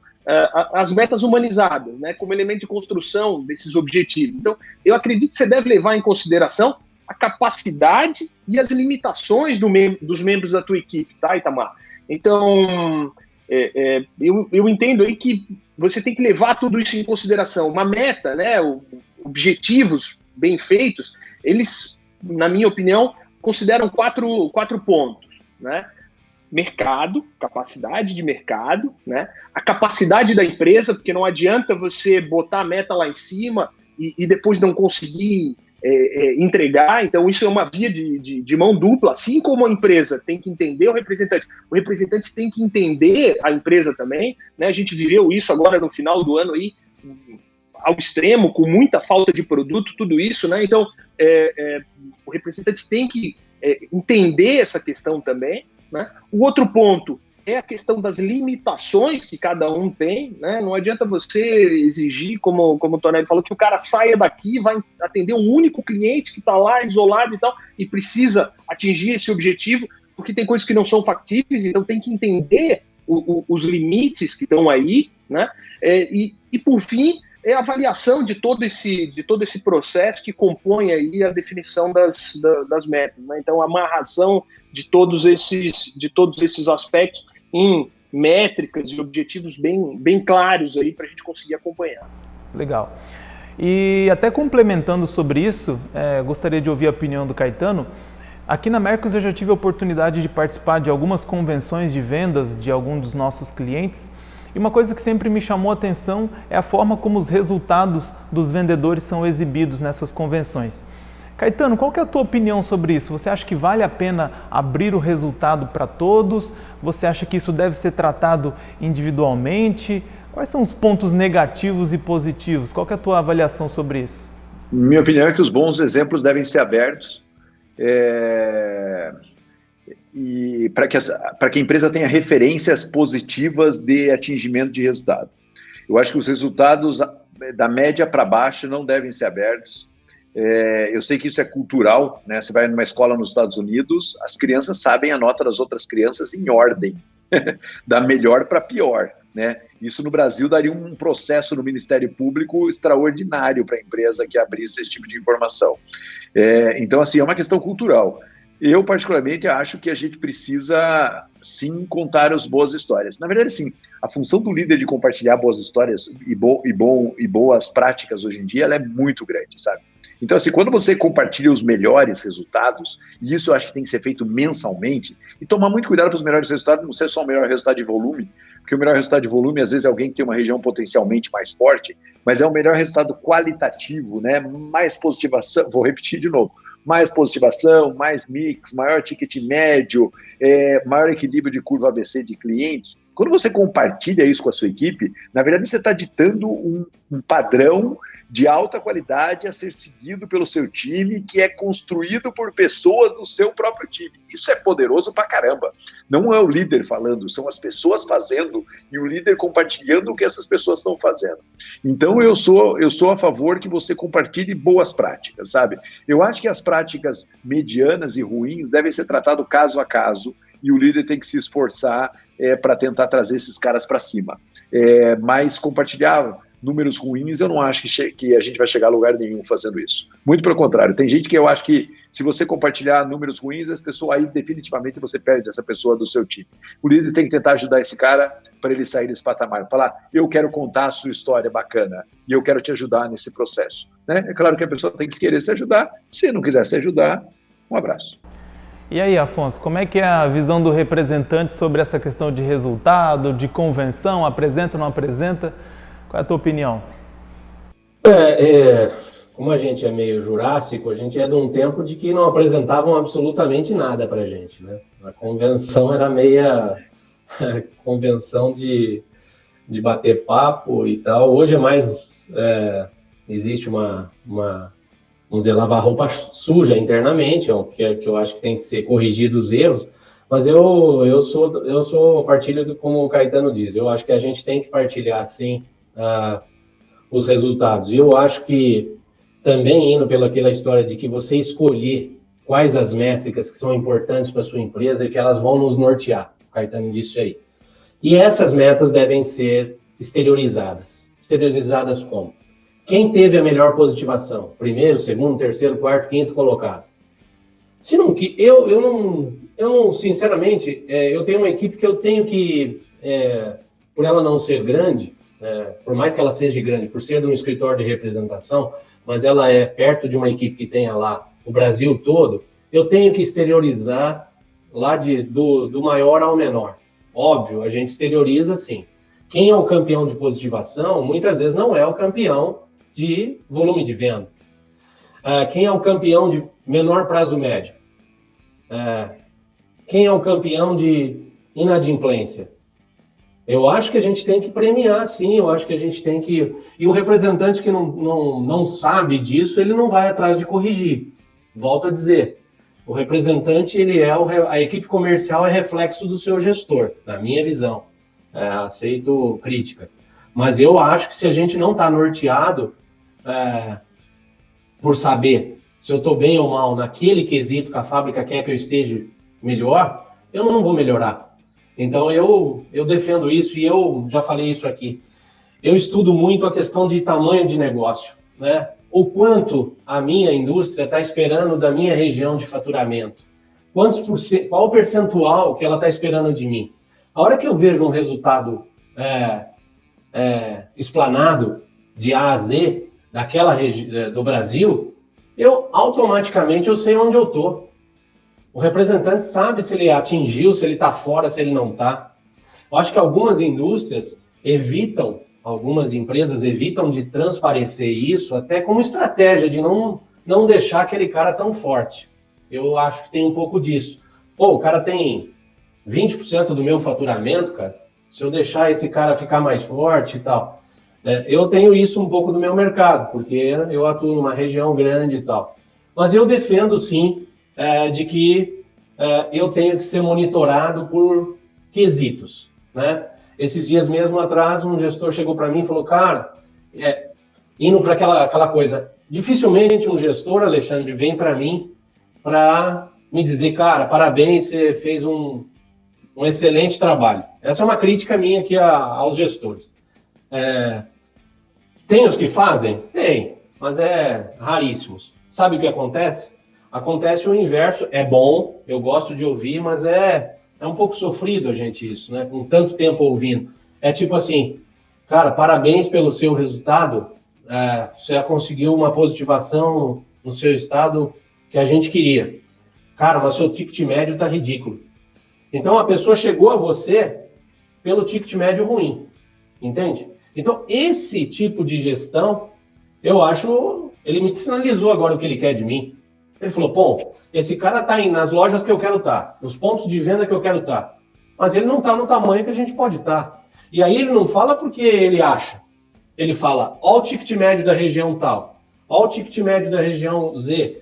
às metas humanizadas, né, como elemento de construção desses objetivos. Então, eu acredito que você deve levar em consideração a capacidade e as limitações dos membros da tua equipe, tá, Itamar? Então, eu entendo aí que você tem que levar tudo isso em consideração. Uma meta, né, objetivos bem feitos, eles, na minha opinião, consideram quatro pontos, né? Mercado, capacidade de mercado, né? A capacidade da empresa, porque não adianta você botar a meta lá em cima e depois não conseguir entregar. Então isso é uma via de mão dupla, assim como a empresa tem que entender o representante tem que entender a empresa também, né? A gente viveu isso agora no final do ano aí, ao extremo, com muita falta de produto, tudo isso, né? Então, o representante tem que entender essa questão também, né? O outro ponto é a questão das limitações que cada um tem, né? Não adianta você exigir, como o Tonelli falou, que o cara saia daqui e vai atender um único cliente que está lá isolado e tal, e precisa atingir esse objetivo, porque tem coisas que não são factíveis, então tem que entender os limites que estão aí, né? E por fim, é a avaliação de todo esse processo que compõe aí a definição das metas, né? Então, a amarração de todos esses aspectos em métricas e objetivos bem claros aí para a gente conseguir acompanhar. Legal. E até complementando sobre isso, gostaria de ouvir a opinião do Caetano. Aqui na Mercos eu já tive a oportunidade de participar de algumas convenções de vendas de alguns dos nossos clientes. E uma coisa que sempre me chamou a atenção é a forma como os resultados dos vendedores são exibidos nessas convenções. Caetano, qual que é a tua opinião sobre isso? Você acha que vale a pena abrir o resultado para todos? Você acha que isso deve ser tratado individualmente? Quais são os pontos negativos e positivos? Qual que é a tua avaliação sobre isso? Minha opinião é que os bons exemplos devem ser abertos e para que a empresa tenha referências positivas de atingimento de resultado. Eu acho que os resultados da média para baixo não devem ser abertos. Eu sei que isso é cultural, né? Você vai numa escola nos Estados Unidos, as crianças sabem a nota das outras crianças em ordem, da melhor para pior, né? Isso no Brasil daria um processo no Ministério Público extraordinário para a empresa que abrisse esse tipo de informação. Então, assim, é uma questão cultural. Eu, particularmente, acho que a gente precisa, sim, contar as boas histórias. Na verdade, sim, a função do líder de compartilhar boas histórias e boas práticas hoje em dia, ela é muito grande, sabe? Então, assim, quando você compartilha os melhores resultados, e isso eu acho que tem que ser feito mensalmente, e tomar muito cuidado para os melhores resultados não ser só o melhor resultado de volume, porque o melhor resultado de volume, às vezes, é alguém que tem uma região potencialmente mais forte, mas é o melhor resultado qualitativo, né? Mais positivação, vou repetir de novo, mais positivação, mais mix, maior ticket médio, maior equilíbrio de curva ABC de clientes. Quando você compartilha isso com a sua equipe, na verdade você está ditando um padrão de alta qualidade a ser seguido pelo seu time, que é construído por pessoas do seu próprio time. Isso é poderoso pra caramba. Não é o líder falando, são as pessoas fazendo e o líder compartilhando o que essas pessoas estão fazendo. Então eu sou a favor que você compartilhe boas práticas, sabe? Eu acho que as práticas medianas e ruins devem ser tratadas caso a caso e o líder tem que se esforçar para tentar trazer esses caras para cima. Mas compartilhar números ruins, eu não acho que a gente vai chegar a lugar nenhum fazendo isso. Muito pelo contrário, tem gente que eu acho que se você compartilhar números ruins, as pessoas aí definitivamente você perde essa pessoa do seu time. O líder tem que tentar ajudar esse cara para ele sair desse patamar. Falar, eu quero contar a sua história bacana e eu quero te ajudar nesse processo. Né? É claro que a pessoa tem que querer se ajudar. Se não quiser se ajudar, um abraço. E aí, Afonso, como é que é a visão do representante sobre essa questão de resultado, de convenção, apresenta ou não apresenta? Qual é a tua opinião? Como a gente é meio jurássico, a gente é de um tempo de que não apresentavam absolutamente nada pra gente, né? A convenção era meia convenção de bater papo e tal. Hoje é mais... existe uma vamos dizer, lavar roupa suja internamente, que eu acho que tem que ser corrigido os erros, mas eu sou partilho como o Caetano diz, eu acho que a gente tem que partilhar, sim, os resultados. E eu acho que também indo pelaquela história de que você escolher quais as métricas que são importantes para a sua empresa e que elas vão nos nortear, o Caetano disse aí. E essas metas devem ser exteriorizadas. Exteriorizadas como? Quem teve a melhor positivação? Primeiro, segundo, terceiro, quarto, quinto colocado. Se não, eu não, sinceramente, eu tenho uma equipe que eu tenho que, por ela não ser grande, por mais que ela seja grande, por ser de um escritório de representação, mas ela é perto de uma equipe que tenha lá o Brasil todo, eu tenho que exteriorizar lá do maior ao menor. Óbvio, a gente exterioriza sim. Quem é o campeão de positivação, muitas vezes não é o campeão de volume de venda. Quem é o campeão de menor prazo médio? Quem é o campeão de inadimplência? Eu acho que a gente tem que premiar, sim, eu acho que a gente tem que... E o representante que não sabe disso, ele não vai atrás de corrigir. Volto a dizer, O representante, a equipe comercial é reflexo do seu gestor, na minha visão. Aceito críticas. Mas eu acho que se a gente não está norteado por saber se eu estou bem ou mal naquele quesito que a fábrica quer que eu esteja melhor, eu não vou melhorar. Então eu defendo isso, e eu já falei isso aqui. Eu estudo muito a questão de tamanho de negócio, né? O quanto a minha indústria está esperando da minha região de faturamento. Qual o percentual que ela está esperando de mim? A hora que eu vejo um resultado explanado de A a Z daquela região do Brasil, automaticamente eu sei onde eu estou. O representante sabe se ele atingiu, se ele está fora, se ele não está. Eu acho que algumas empresas evitam de transparecer isso, até como estratégia de não deixar aquele cara tão forte. Eu acho que tem um pouco disso. Pô, o cara tem 20% do meu faturamento, cara. Se eu deixar esse cara ficar mais forte e tal. Eu tenho isso um pouco do meu mercado, porque eu atuo numa região grande e tal. Mas eu defendo, sim, de que eu tenho que ser monitorado por quesitos, né? Esses dias mesmo atrás, um gestor chegou para mim e falou, cara, indo para aquela coisa, dificilmente um gestor, Alexandre, vem para mim para me dizer, cara, parabéns, você fez um excelente trabalho. Essa é uma crítica minha aqui aos gestores. Tem os que fazem? Tem, mas raríssimos. Sabe o que acontece? Acontece o inverso, é bom, eu gosto de ouvir, mas é um pouco sofrido a gente isso, né? Com tanto tempo ouvindo. É tipo assim, cara, parabéns pelo seu resultado, você conseguiu uma positivação no seu estado que a gente queria. Cara, mas seu ticket médio tá ridículo. Então a pessoa chegou a você pelo ticket médio ruim, entende? Então esse tipo de gestão, eu acho, ele me sinalizou agora o que ele quer de mim. Ele falou, pô, esse cara está nas lojas que eu quero estar, nos pontos de venda que eu quero estar, mas ele não está no tamanho que a gente pode estar. E aí ele não fala porque ele acha. Ele fala, ó o ticket médio da região tal, ó o ticket médio da região Z,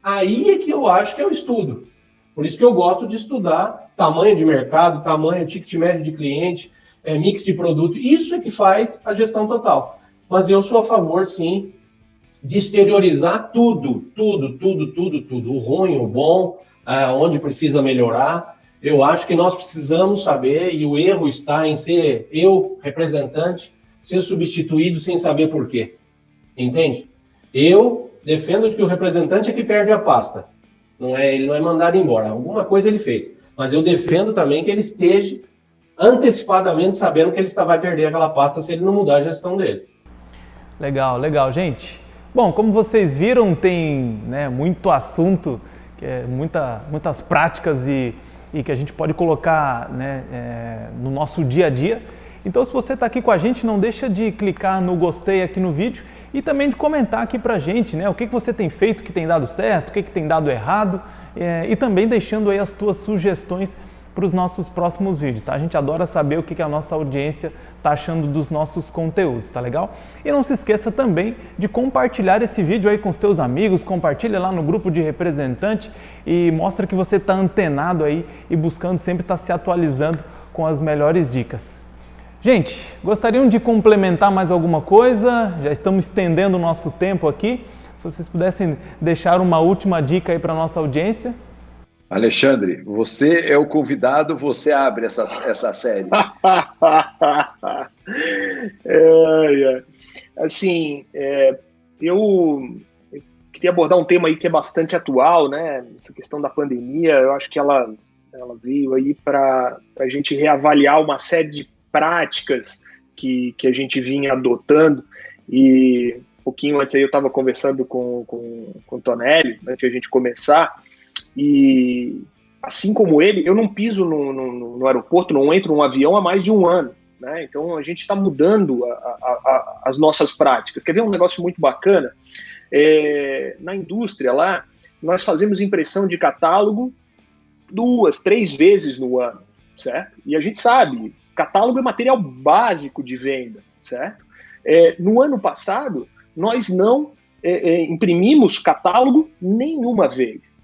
aí é que eu acho que é o estudo. Por isso que eu gosto de estudar tamanho de mercado, tamanho, ticket médio de cliente, mix de produto. Isso é que faz a gestão total. Mas eu sou a favor, sim, de exteriorizar tudo, o ruim, o bom, onde precisa melhorar. Eu acho que nós precisamos saber, e o erro está em ser eu, representante, ser substituído sem saber por quê. Entende? Eu defendo que o representante é que perde a pasta. Ele não é mandado embora. Alguma coisa ele fez. Mas eu defendo também que ele esteja antecipadamente sabendo que ele vai perder aquela pasta se ele não mudar a gestão dele. Legal, gente. Bom, como vocês viram, tem muito assunto, muitas práticas e que a gente pode colocar no nosso dia a dia. Então, se você está aqui com a gente, não deixa de clicar no gostei aqui no vídeo e também de comentar aqui para a gente, o que você tem feito que tem dado certo, o que tem dado errado, e também deixando aí as tuas sugestões para os nossos próximos vídeos, tá? A gente adora saber o que a nossa audiência está achando dos nossos conteúdos, tá legal? E não se esqueça também de compartilhar esse vídeo aí com os teus amigos, compartilha lá no grupo de representante e mostra que você está antenado aí e buscando sempre estar se atualizando com as melhores dicas. Gente, gostariam de complementar mais alguma coisa? Já estamos estendendo o nosso tempo aqui. Se vocês pudessem deixar uma última dica aí para a nossa audiência. Alexandre, você é o convidado, você abre essa série. Assim, eu queria abordar um tema aí que é bastante atual, né? Essa questão da pandemia, eu acho que ela veio aí para a gente reavaliar uma série de práticas que a gente vinha adotando. E um pouquinho antes aí eu estava conversando com o Tonelli, antes de a gente começar. E assim como ele, eu não piso no aeroporto, não entro num avião há mais de um ano, né? Então a gente está mudando as nossas práticas. Quer ver um negócio muito bacana? Na indústria lá, nós fazemos impressão de catálogo 2, 3 vezes no ano, certo? E a gente sabe, catálogo é material básico de venda, certo? No ano passado, nós não imprimimos catálogo nenhuma vez.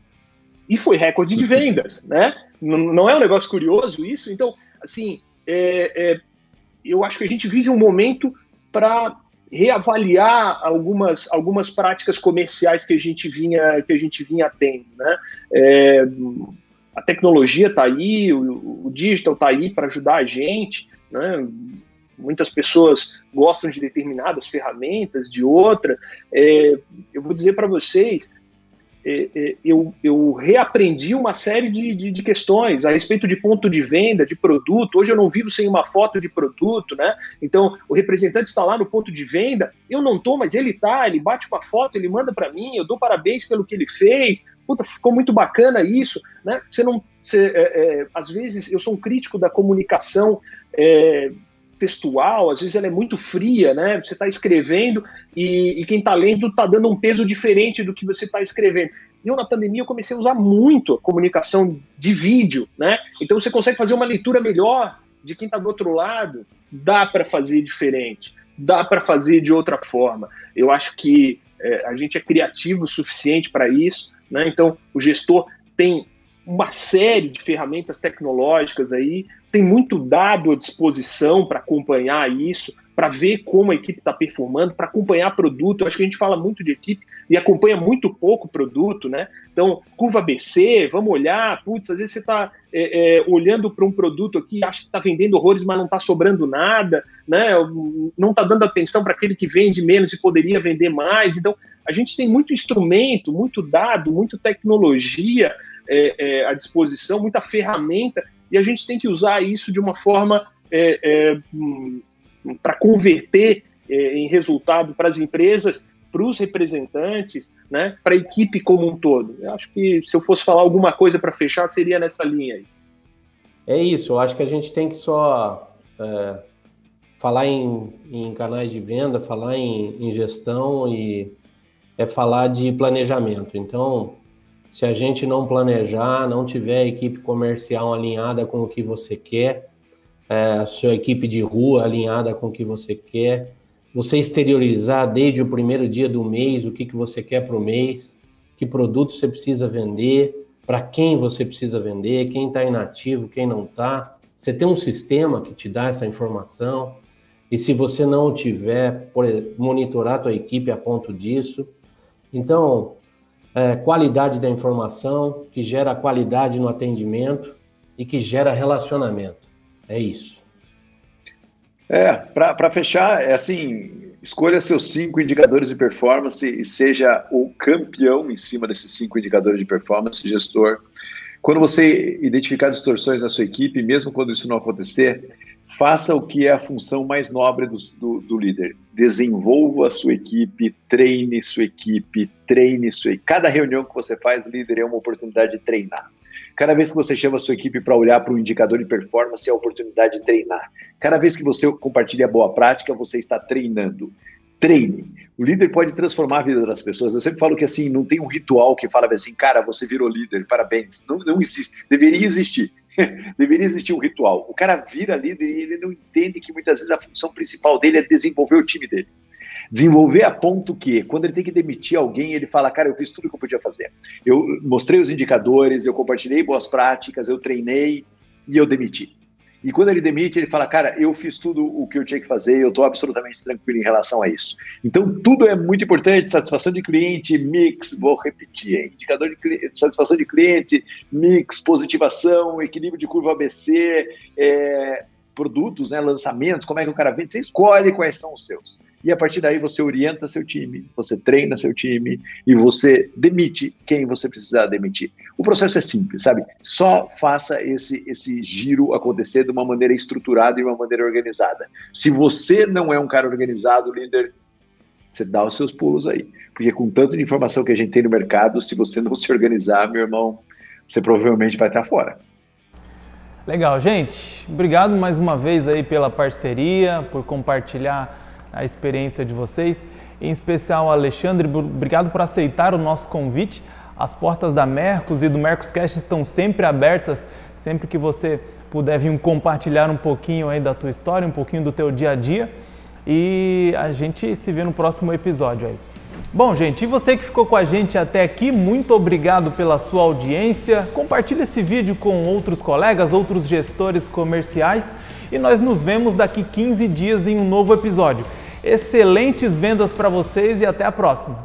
e foi recorde de vendas, né? Não é um negócio curioso isso? Então, assim, eu acho que a gente vive um momento para reavaliar algumas práticas comerciais que a gente vinha tendo, né? A tecnologia está aí, o digital está aí para ajudar a gente, né? Muitas pessoas gostam de determinadas ferramentas, de outras. Eu vou dizer para vocês, eu reaprendi uma série de questões a respeito de ponto de venda, de produto. Hoje eu não vivo sem uma foto de produto, né? Então, o representante está lá no ponto de venda, eu não estou, mas ele está, ele bate uma foto, ele manda para mim, eu dou parabéns pelo que ele fez, puta, ficou muito bacana isso, né? Às vezes, eu sou um crítico da comunicação textual, às vezes ela é muito fria, né? Você está escrevendo e quem está lendo está dando um peso diferente do que você está escrevendo. Eu, na pandemia, eu comecei a usar muito a comunicação de vídeo, né? Então você consegue fazer uma leitura melhor de quem está do outro lado. Dá para fazer diferente, dá para fazer de outra forma. Eu acho que a gente é criativo o suficiente para isso, né? Então o gestor tem uma série de ferramentas tecnológicas aí, tem muito dado à disposição para acompanhar isso, para ver como a equipe está performando, para acompanhar produto. Eu acho que a gente fala muito de equipe e acompanha muito pouco produto, né? Então, curva ABC, vamos olhar, putz, às vezes você está olhando para um produto aqui, acha que está vendendo horrores, mas não está sobrando nada, né? Não está dando atenção para aquele que vende menos e poderia vender mais. Então, a gente tem muito instrumento, muito dado, muita tecnologia à disposição, muita ferramenta, e a gente tem que usar isso de uma forma para converter em resultado para as empresas, para os representantes, né, para a equipe como um todo. Eu acho que se eu fosse falar alguma coisa para fechar, seria nessa linha aí. É isso, eu acho que a gente tem que só falar em canais de venda, falar em gestão e falar de planejamento. Então, se a gente não planejar, não tiver a equipe comercial alinhada com o que você quer, a sua equipe de rua alinhada com o que você quer, você exteriorizar desde o primeiro dia do mês o que você quer para o mês, que produto você precisa vender, para quem você precisa vender, quem está inativo, quem não está. Você tem um sistema que te dá essa informação, e se você não o tiver, monitorar a tua equipe a ponto disso. Então, qualidade da informação, que gera qualidade no atendimento e que gera relacionamento. É isso. Para fechar, assim, escolha seus 5 indicadores de performance e seja o campeão em cima desses 5 indicadores de performance, gestor. Quando você identificar distorções na sua equipe, mesmo quando isso não acontecer, faça o que é a função mais nobre do líder. Desenvolva a sua equipe, treine sua equipe, Cada reunião que você faz, líder, é uma oportunidade de treinar. Cada vez que você chama a sua equipe para olhar para o indicador de performance, é a oportunidade de treinar. Cada vez que você compartilha boa prática, você está treinando. Treine. O líder pode transformar a vida das pessoas. Eu sempre falo que assim, não tem um ritual que fala assim, cara, você virou líder, parabéns. Não existe. Deveria existir. Deveria existir um ritual. O cara vira líder e ele não entende que muitas vezes a função principal dele é desenvolver o time dele. Desenvolver a ponto que, quando ele tem que demitir alguém, ele fala, cara, eu fiz tudo o que eu podia fazer. Eu mostrei os indicadores, eu compartilhei boas práticas, eu treinei e eu demiti. E quando ele demite, ele fala, cara, eu fiz tudo o que eu tinha que fazer, eu estou absolutamente tranquilo em relação a isso. Então, tudo é muito importante, satisfação de cliente, mix, vou repetir, indicador de cliente, satisfação de cliente, mix, positivação, equilíbrio de curva ABC, produtos, né, lançamentos, como é que o cara vende, você escolhe quais são os seus. E a partir daí você orienta seu time, você treina seu time e você demite quem você precisar demitir. O processo é simples, sabe? Só faça esse giro acontecer de uma maneira estruturada e uma maneira organizada. Se você não é um cara organizado, líder, você dá os seus pulos aí. Porque com tanto de informação que a gente tem no mercado, se você não se organizar, meu irmão, você provavelmente vai estar fora. Legal, gente. Obrigado mais uma vez aí pela parceria, por compartilhar a experiência de vocês. Em especial, Alexandre, obrigado por aceitar o nosso convite. As portas da Mercos e do Mercoscast estão sempre abertas, sempre que você puder vir compartilhar um pouquinho aí da tua história, um pouquinho do teu dia a dia. E a gente se vê no próximo episódio aí. Bom, gente, e você que ficou com a gente até aqui, muito obrigado pela sua audiência. Compartilhe esse vídeo com outros colegas, outros gestores comerciais e nós nos vemos daqui 15 dias em um novo episódio. Excelentes vendas para vocês e até a próxima!